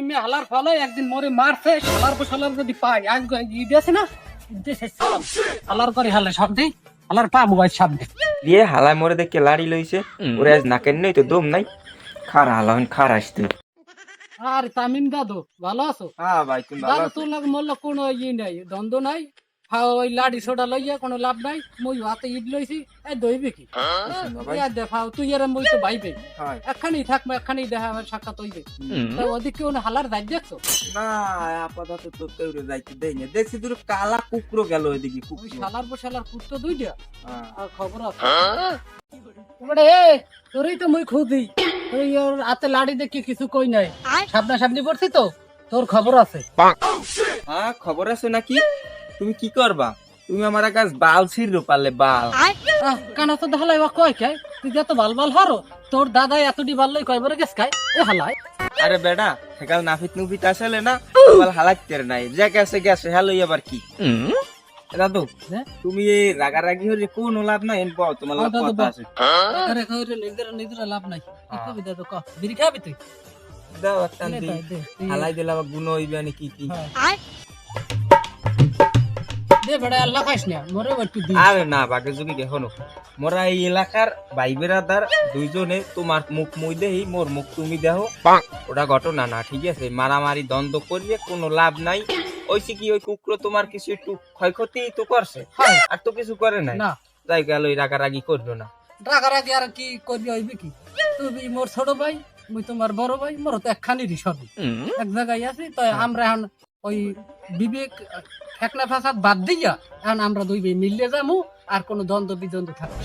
আমি হালার ফলে একদিন মরে মারছে শালার শালার যদি পাই আজ ঈদ আছে না দেশে হালার করে হালে সব দেই হালার পা মোবাইল সামনে দিয়ে হালায় মরে দেখে লাড়ি লইছে ওরে আজ নাকের নেই তো দম নাই খারা হালা খার আসতে। আর তামিম দাদু ভালো আছো? হ্যাঁ ভাই তুমি ভালো দাদু আছো? তোর লাগে মোল্লা কোনো নাই দ্বন্দ্ব নাই ওই লাড়ি সোডা লইয়া কোনো লাভ নাই মই হাতে ঈদ লইছি এই দইবে কি দেখাও তুই আর মই তো ভাইবে একখানি থাকবো একখানি দেখা আমার সাক্ষাৎ হইবে ওদিকে হালার দায় দেখছো না আপাতত তো কেউরে যাইতে দেই না দেখছি তোর কালা কুকুরো গেল ওইদিকে ওই শালার পর শালার কুত্তো দুইটা আর খবর আছে তোরই তো মই খুদি তুই ওর হাতে লাড়ি দেখি কিছু কই নাই সাবনা সাবনি পড়ছি তো তোর খবর আছে হ্যাঁ খবর আছে নাকি? তুমি কি করবা? তুমি আমার কাছে বাল ছিড়রো পারলে বাল কানা তো দেখালাই বা কয় কে তুই যত বাল বাল হারো তোর দাদাই এতটি বাল লই কয়বারে গেছ খাই এ হালাই আরে বেটা সেকাল নাফিত নুফিত আসলে না বাল হালাইতে নাই যে গেছে গেছে হ্যালো এবার কি দাদু তুমি এই রাগারাগি হলে কোন লাভ নাই এন পাও তোমার লাভ কথা আছে আরে কইরে নিজের লাভ নাই কি কবি দাদু ক বিড়ি খাবি তুই দাও একটা দি হালাই দিলা গুণ হইবে না কি কি দে বড় আল্লাহ খাইস না মরে একটু দি আরে না বাগে যদি দেখো মোরা এই এলাকার ভাই বেরাদার দুইজনে তোমার মুখ মুই দেই মোর মুখ তুমি দেখো ওটা ঘটনা না ঠিক আছে মারামারি দ্বন্দ্ব করবে কোনো লাভ নাই ওইসি কি ওই কুকুর তোমার কিছু একটু ক্ষয়ক্ষতি তো করছে আর তো কিছু করে নাই না তাই গেল ওই রাগারাগি করবে না রাগারাগি আর কি করবি হইবে কি তুই মোর ছোট ভাই মুই তোমার বড় ভাই মোর তো একখানি সবই এক জায়গায় আছি তো আমরা এখন ওই বিবেক ফেকনা ফাসাদ বাদ দিয়া এখন আমরা দুই ভাই মিললে যামু আর কোনো দ্বন্দ্ব বিদ্বন্দ্ব থাকবে